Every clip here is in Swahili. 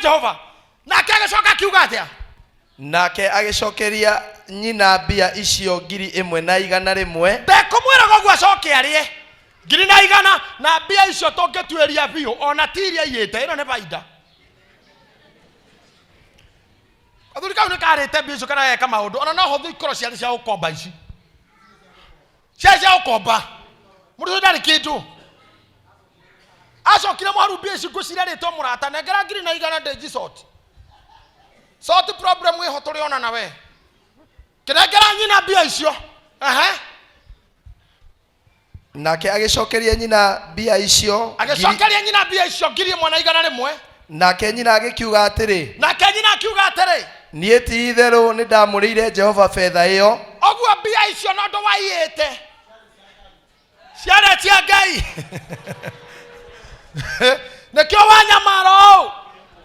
Jehova. Nake agicoka kiuga atia? Nake agicokeria nyina mbia icio 1,100 Ndekumwira goguo acoke arie 1,100 na mbia icio tungitueria biu ona tiria iyite ino ne baida. Athuri kau ne karete mbia icio kana yeka maundu ona no hothu ikoro cia cia ukomba ici. Cia ukomba. Mundu ndari kindu. Acokire mwaru mbia ici ngucira ritwo murata nengera 1,100 ndeji sort. Sort problem we hotore ona nawe. Kinengera nyina mbia icio. Nake agicokeria nyina mbia icio. Agicokeria nyina mbia icio 1,100. Nake nyina agikiuga atiri. Nake nyina akiuga atiri. Nie ti itheru ni ndamurire Jehova fedha iyo. Oguo mbia icio no ndo waiyete. Ciana cia Ngai. Nekio wanyamaro.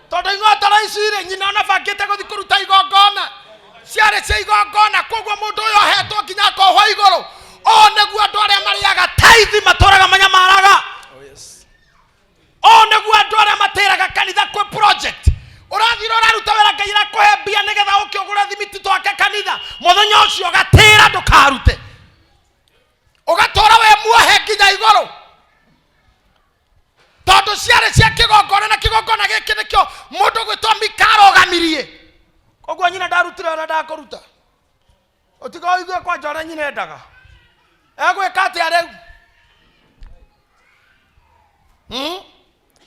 Tondu ingotara icire nyina ona bangite guthi kuruta igongona. Ciare cia igongona koguo mundu uyo hetwo kinya kohwa iguru. O neguo andu aria mariaga tithe maturaga manyamaraga. Oh yes. O neguo andu aria materaga kanitha kwe project. Urathira uraruta wera Ngai ra kuhe mbia nigetha ukiogura thimiti twake kanitha. Muthenya ucio gatira ndukarute. Ugatora we muohe nginya iguru. Tondu ciare cia kigongona na kigongona giki nikio mundu gwitwa Mikaro gamirie. Koguo nyina ndarutire ona ndakuruta. Utiga igue kwa njora nyina endaga. Egwika atia riu?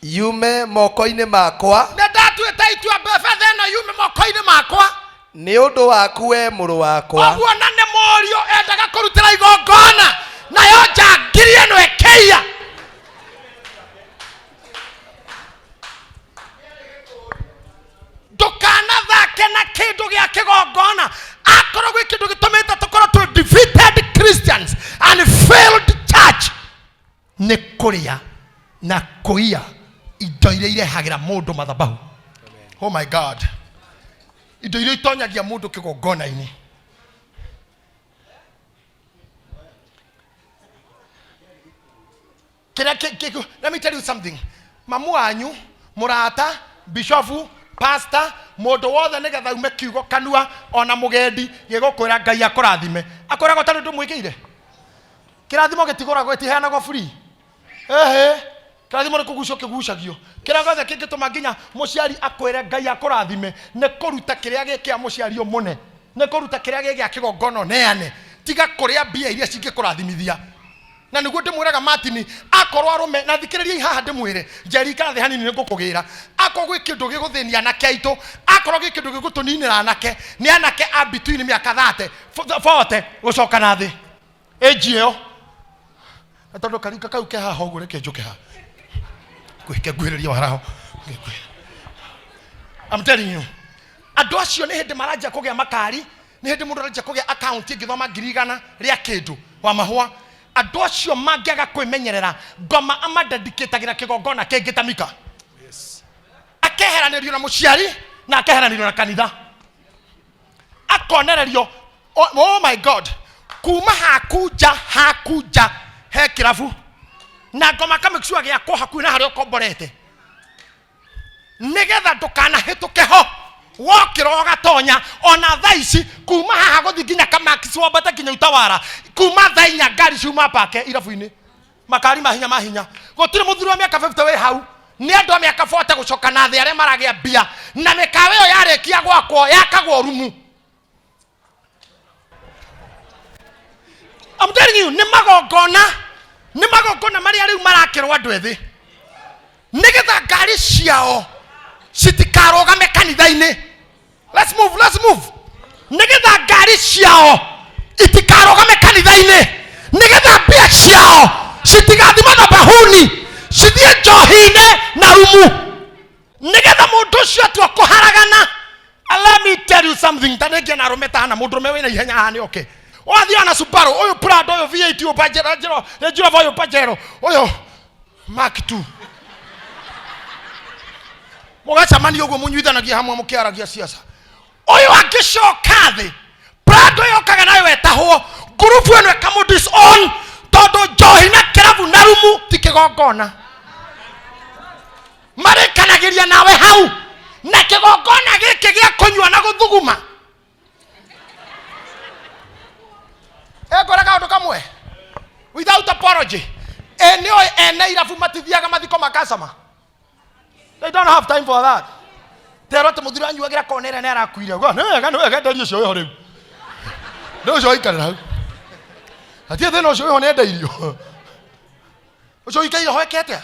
Yume moko-ini makwa. Ndatuite itua bebetha ino yume moko-ini makwa. Ni undu waku we muru wakwa. Oguo na ne morio endaga kurutira igongona. Nayo njangiri ino ekeia. Ndukana thake na kindu gia kigongona. Akorwo gwi kindu gitumite tukorwo tu defeated Christians and failed church. Ni kuria na kuia indo iria irehagira mundu mathabahu. Oh my God. Indo iria itonyagia mundu kigongona-ini. Let me tell you something. Mamu wanyu, murata, bishofu, pastor, mundu wothe nigetha ume kiugo kanua ona mugendi gigukwira Ngai akurathime. Akoragwo tani ndumwikire. Kirathimo gitigoragwo itiheanagwo free. Kirathimo nikugucio kigucagio. Kira gothe kingituma nginya muciari akwire Ngai akurathime ne kuruta kiria gikia muciari omune. Ne kuruta kiria gikia kigongono neane. Tiga kuria mbia iria cingikurathimithia. Na niguo ndimwiraga Martin akorwo arume na thikiriria haha ndimwire Njeri kana thi hanini nigukugira akorwo gwi kindu giguthinia anake aitu akorwo gwi kindu gigutuninira anake ni anake a between miaka 30 40 gucoka na thi ejio atondo karika kau ke haha ugu reke njuke ha kwike gwiriria waraho. I'm telling you, andu acio ni hindi maranja kugia makari, ni hindi mundu aranja kugia account ngithoma 100 ria kindu wa mahua. Andu acio mangiaga kwimenyerera ngoma amadedicatagira kigongona kingitamika. Yes. Akeheranirio na muciari na akeheranirio na kanitha. Akonererio. Oh my God. Kuma hakuja he kirafu. Na ngoma kamikishwa gia ko hakuhi na hario komborete. Nigetha ndukana hituke ho. Wokiro gatonya ona thaici kuma haha guthi nginya Kamakisi wambata nginya Utawara kuma thainya ngari ciuma pake irabu-ini makari mahinya gutire muthuri wa miaka 50 we hau ni andu a miaka 40 gucoka na thi aria maragia mbia na mikawe yo yarekia gwakwo yakagwo rumu. I'm telling you, ni magongona maria riu marakirwo andu ethi nigetha ngari ciao citikarogame kanitha-ini. Let's move. Nigetha ngari ciao itikarogame kanitha-ini. Nigetha mbia ciao citigathima thabahuni cithie njohi-ini na rumu. Nigetha mundu ucio atua kuharagana. Let me tell you something. Tanengia na rumeta hana mundu me wina ihenya hani okay. Wathia na Subaru oyo Prado oyo V8 oyo Pajero Range Rover oyo Pajero oyo Mark 2. Mugacamani uguo munyuithanagia hamwe mukiaragia siasa. Oyo angicoka thi Prado yokaga nayo wetahwo ngurubu eno ekamu disown tondu njohi na kirabu na rumu tikigongona. Marekanagiria nawe hau na kigongona gĩkĩ gĩa kũnyua na gũthuguma. Ngora kaũndũ kamwe without apology. Nĩoĩ ene irabu matithiaga mathiko ma customer. They don't have time for that. Tero te muthuri anyuagira konere ne arakuire. Nĩ wega nderio cio iho rĩu. Nĩ ũcio ikarĩra hau. Hatie thĩna ũcio iho nĩ ndeirio. Ũcio ikaire hoekete.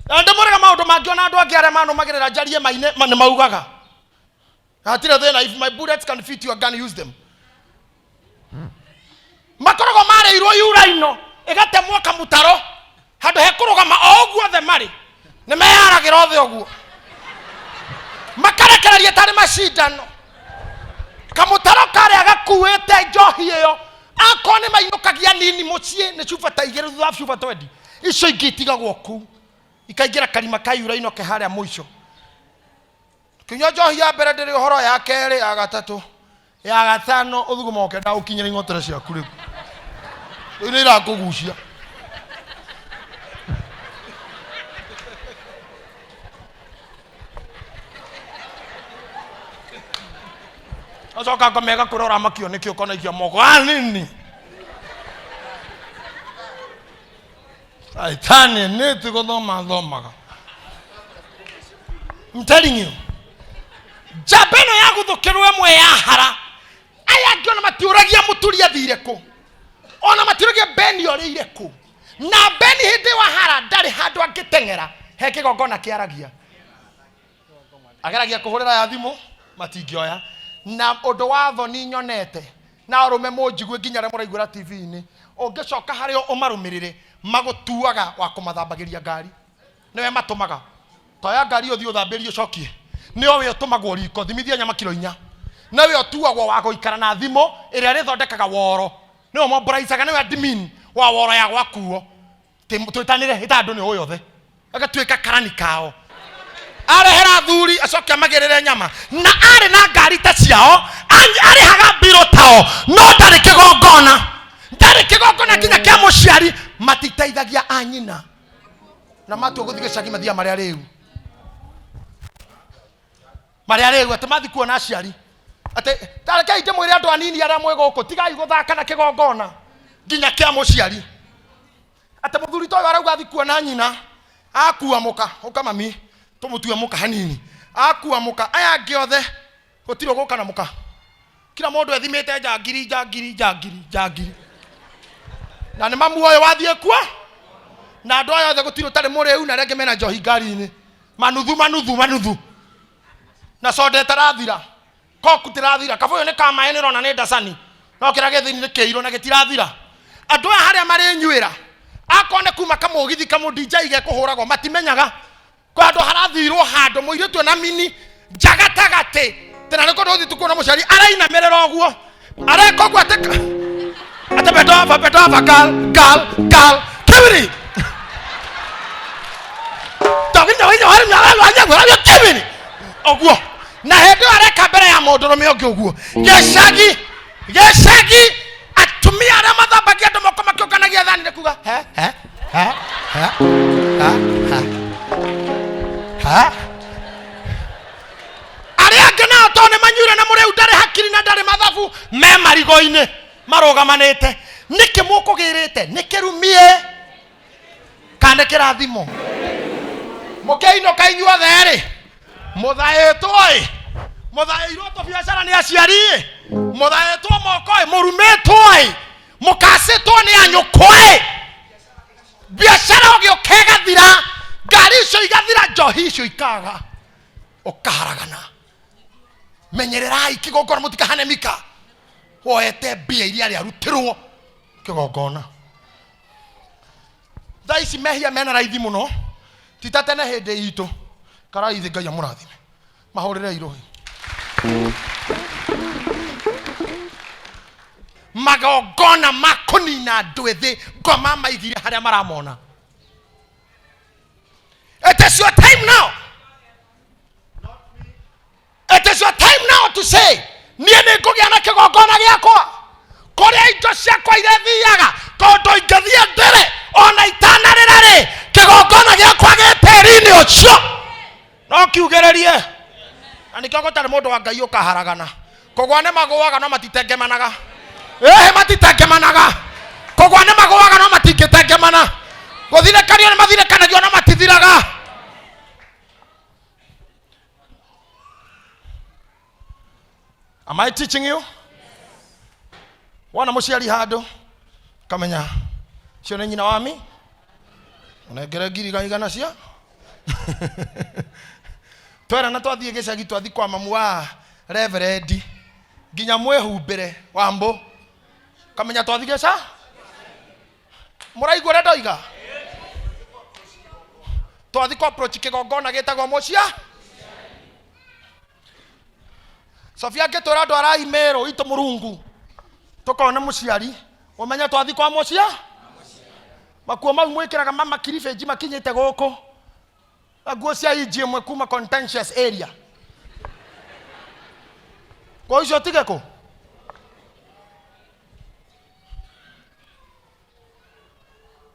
Ande mũrega maũndũ mangĩona andũ angĩ arĩa manũmagĩrĩra njarie maine nĩ maugaga. Hatirĩ thĩna, if my bullets can fit your gun, use them. Makorogo marĩirwo yuraino ĩgatemwo kamũtaro handũ hekũrũgama o ũguo othe marĩ nĩ meyaragĩra othe ũguo makarekereria tarĩ macindano kamũtaro karĩa gakuĩte njohi ĩyo akorwo nĩ mainũkagia nini mũciĩ nĩ cuba ta igĩrĩ thutha wa cuba 20 icio ingĩ itigagwo kũu ikaingĩra karima ka yuraino ke harĩa mũico kinyua njohi ya mbere ndĩrĩ ũhoro ya kerĩ ya gatatũ ya gatano ũthuguma ũkenda ũkinyĩra ing'otore ciaku rĩu nĩ irakũgucia. Acoka ngamega kũrora makio nĩkĩo konagia moko nini. Saitani nĩ tũgũthoma thomaga. I'm telling you. Jabeno ya gũthũkĩrwo ĩmwe ya hara. Aya angĩ ona matiũragia mũturi athire kũ. Ona matiragia Beni orĩire kũ. Na Beni hĩndĩ wa hara ndarĩ handũ angĩteng'era he kĩgongona kĩaragia. Ageragia kũhũrĩra ya thimũ matingĩoya. Na ũndũ wa thoni nyonete na ũrũme mũnjigue nginya rĩa mũraiguĩra TV-inĩ ũngĩcoka harĩa ũmarũmĩrĩre magũtuaga wa kũmathambagĩria ngari. Nĩwe matũmaga. Toya ngari ũthiĩ ũthambĩrie ũcokie. Nĩo we ũtũmagwo riko thimithia nyama kilo 4. Nĩwe ũtuagwo wa gũikara na thimũ ĩrĩa rĩthondekaga woro. Nĩwe mũbraicaga nĩwe admin wa woro ya gwakuo. Twĩtanĩre ĩtandũ nĩ ũyothe. Agatuĩka karani kao. Arehera thuri acokia magĩrĩre nyama. Na arĩ na ngari ta ciao arĩhaga mbiro tao no ndarĩ kĩgongona. Ndarĩ kĩgongona nginya kĩa mũciari matiteithagia anyina. Na matua gũthiĩ gĩcagi mathia marĩa rĩu. Marĩa rĩu atĩ mathi kuona aciari. Atĩ tareke ndĩmwĩre andũ anini arĩa mwĩ gũkũ tigai gũthaka na kĩgongona nginya kĩa mũciari. Atĩ mũthuri toyo arauga athi kuona nyina akua mũka ũka mami tũmũtue mũka hanini akua mũka aya angĩ othe gũtirĩ gũka na mũka kila mũndũ ethimĩte njangiri na nĩ mamu ũyũ wathiĩ kuo na andũ aya othe gũtirĩ ũtarĩ mũrĩu na arĩa angĩ mena njohi ngari-inĩ manuthu na soda ĩtarathira koku tirathira kaboyo nĩ kamaĩ nĩ rona nĩ ndacani no kĩra gĩthini nĩ kĩirũ na gĩtirathira andũ aya harĩa marĩ nyuĩra akone kuma kamũgithi kamũdinja ige kũhũragwo matimenyaga kwa andũ harathirwo handũ mũirĩtu na mini njagatagatĩ tena nĩ kũndũ ũthiĩ kuona mũciari arainamĩrĩra ũguo areka ũguo atĩ bedova gal kibiri kibiri ũguo na hĩndĩ areka mbere ya mũndũrũme ũngĩ ũguo gĩcagi atumia arĩa mathambagia andũ moko makĩũkanagia thani nĩ kuga arĩa angĩ nao to nĩ manyuire na mũrĩu ndarĩ hakiri na ndarĩ mathabu me marigo-inĩ marũgamanĩte nĩkĩ mũkũgĩrĩte nĩ kĩrumie kana kĩrathimo mũkĩinũka inyuothe-rĩ mũthaĩtwo-ĩ mũthaĩirwo tũbiacara nĩ aciari-ĩ mũthaĩtwo moko-ĩ mũrumĩtwo-ĩ mũkacĩtwo nĩ anyũkwa-ĩ biacara ũgĩũka ĩgathira ngari icio igathira njohi icio ikaga ũkaharagana menyererai kĩgongona mũtikahane mika woete mbia iria rĩarutirwo kĩgongona thaa ici mehia mena raithi mũno tita tene hĩndĩ itũ karaithi Ngai amũrathime mahũrĩre irũhi magongona makũnina andũ ethĩ ngoma maigire harĩa maramona. It is your time now. It is your time now to say niĩ nĩ ngũgĩa na kĩgongona gĩakwa kũrĩa indo ciakwa irethiaga tondũ ingĩthiĩ ndĩrĩ ona itanarĩra-rĩ kĩgongona gĩakwa gĩ tĩri-inĩ no kiugererie ani koko tare mundu wa Ngai ukaharagana kogwa ne magwaga no matitengemanaga matitengemanaga kogwa ne magwaga no matingitengemana gothire kanio ne mathire kanagio no matithiraga. Am I teaching you? Wana muciari handu kamenya cio ne nyina wami unengere ngiri gaigana cia twera na twathie gicagi twathi kwa mamu wa Reverend nginya mwehumbire wambo kamenya twathi gica muraigua re ndoiga twathi kwa approach kigongona gitagwo mucia Sofia ngitura ndwara imero itu murungu tukona muciari umenya twathi kwa mucia makuo mau mwikiraga mama kirifeji makinyite guku aguo cia iji mwe kuma contentious area kwa hiyo tigeko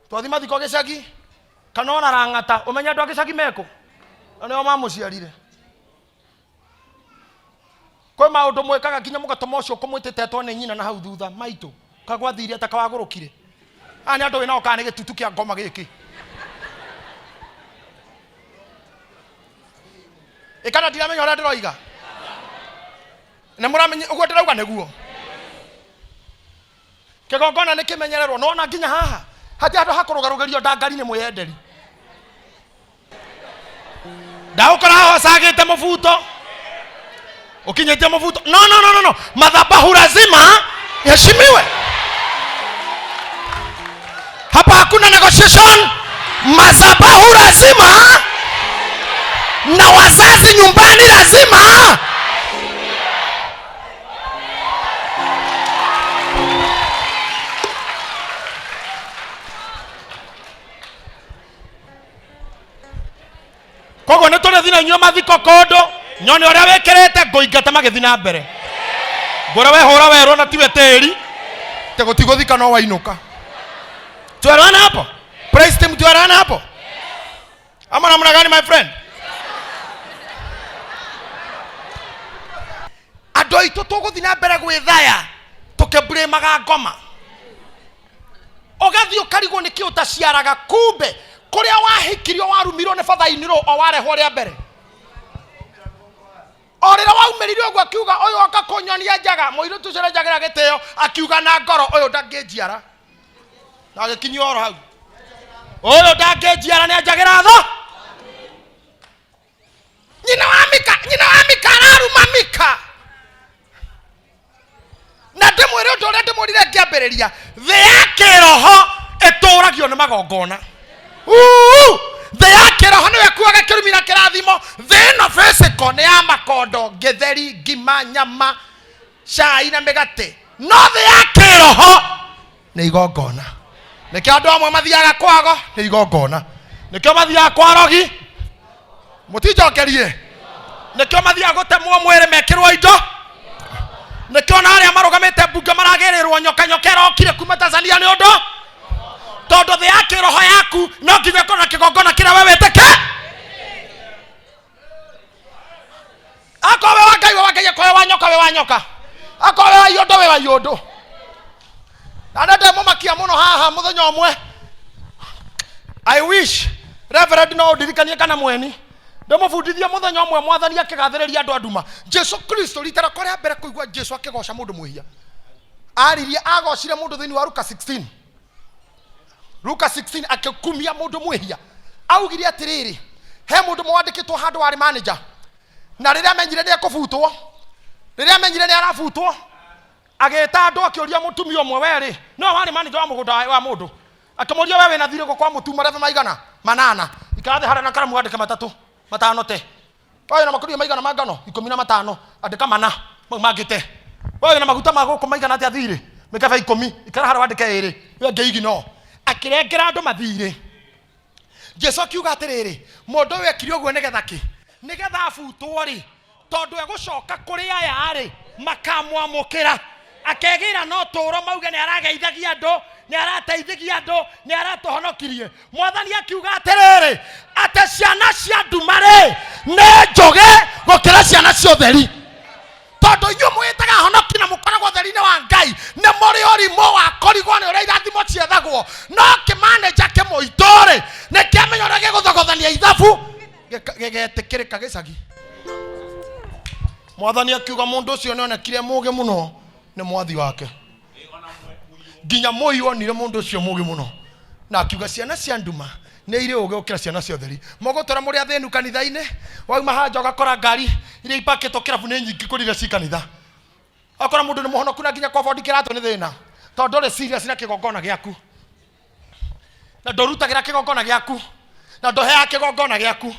twathi mathiko gicagi kanona rangata umenya ndo gicagi meko aneo mamuciarire kwa maundu mwekaga kinya mugatoma ucio kumwititetwo ni nyina na hau thutha maitu kagwathire atakawagurukire ani andu wina okane gitutu kia ngoma giki ikana ndiramenya ora ndiroiga ne muramenya ugo ndirauga neguo kigongona ni kimenyererwo no na nginya haha hati andu hakurugarugerio ndangari ni mwiyenderi ndaukora hosagite mubuto ukinyete mubuto no madhabahu lazima heshimiwe. Hapa hakuna negotiation, madhabahu lazima na wazazi nyumbani lazima kogo netole thina nyuma mathiko kodo nyone ora wekerete ngoingata magethina mbere ngora we hora werwo na tiwe teri te gutigothika no wainuka tuarana hapo praise team tuarana hapo ama namna gani my friend adoi tutuguthina mbere gwithaya tukebure magangoma ogathio karigo niki utaciaraga kumbe kuria wahikirio warumirwo ne fathaini ro o wareho ria mbere orira waumiririo gwa kiuga oyo akakonyonia njaga moiru tucere njagira giteo akiuga na ngoro oyo ndangejiara na gikinyo oro hau oyo ndangejiara ne njagira tho nyina wa mika araruma mika na ndimwire undu uria ndimurire ngiambiriria the yake roho eturagio ne magongona the yake roho niwe kuaga kirumira kirathimo the no physical ne ya makondo githeri ngima nyama cai na migate no the yake roho ni igongona niki andu amwe mathiaga kwago ni igongona niki mathiaga kwarogi mutijokerie niki mathiaga gutemwo mwere mekirwo indo niki ona aria marugamite bunge maragerirwo nyokanyokera okire kuma Tanzania ni undu todo the yake roho yaku no nginya kona kigongona kira wewe teke akowe wakai kwa wanyoka akowe wa yodo anade mumakia muno haha muthenya omwe I wish Reverend no ndirikanie kana mweni ndamufundithia muthenya omwe mwathani akigathiriria andu anduma Jesu Kristo litera korea mbere kuigwa Jesu akigoca mundu muhia aririe agocire mundu thini wa Luka 16 akikumia mundu muhia augire atiriri he mundu mwandikitwo handu wari manager na riria amenyire ni akubutwo riria amenyire ni arabutwo ageta andu akiuria mutumia omwe weri no wari manager wa mugunda wa mundu akamuria wewe na thire kwa mutuma refe maigana manana ikarathe harana karamu andike matano te oyo na makuria maigana magano 15 andika mana magite oyo na maguta maguko maigana atia thire mekaba 10 ikara hara andike iri we ngeigi no akirengera andu mathire Jesu akiuga atiriri mundu we kirio gwe nigetha abutwo ri tondu egucoka kuri aya ri makamwamukira akegira no turo mauge ni arageithagia andu ni arateithagia andu ni aratuhonokirie mwathani akiuga atiriri ate ciana cia ndumare nĩ njũgĩ gũkĩra ciana cia ũtheri, tondũ inyuĩ mwĩtaga honoki na mũkoragwo ũtheri-inĩ wa Ngai nĩ mũrĩ ũrimũ wa kũrigwo nĩ ũrĩa irathimo ciethagwo, no kĩmaneja kĩmũitũ-rĩ nĩ kĩamenya ũrĩa gĩgũthogothania ithabu gĩgetĩkĩrĩka gĩcagi. Mwathani akiuga mũndũ ũcio nĩonekire mũũgĩ mũno nĩ mwathi wake, nginya Moi onire mũndũ ũcio mũũgĩ mũno na akiuga ciana cia nduma nĩ irĩ ũgĩ gũkĩra ciana cia ũtheri. Mũgũtũra mũrĩ athĩnu kanitha-inĩ, wauma hanja ũgakora ngari iria ipakĩtwo kĩrabu nĩ nyingĩ kũrĩ iria ci kanitha, akora mũndũ nĩ mũhonoku na nginya kobondi kĩratũ nĩ thĩna, tondũ ndũrĩ serious na kĩgongona gĩaku, na ndũrutagĩra kĩgongona gĩaku, na ndũheaga kĩgongona gĩaku.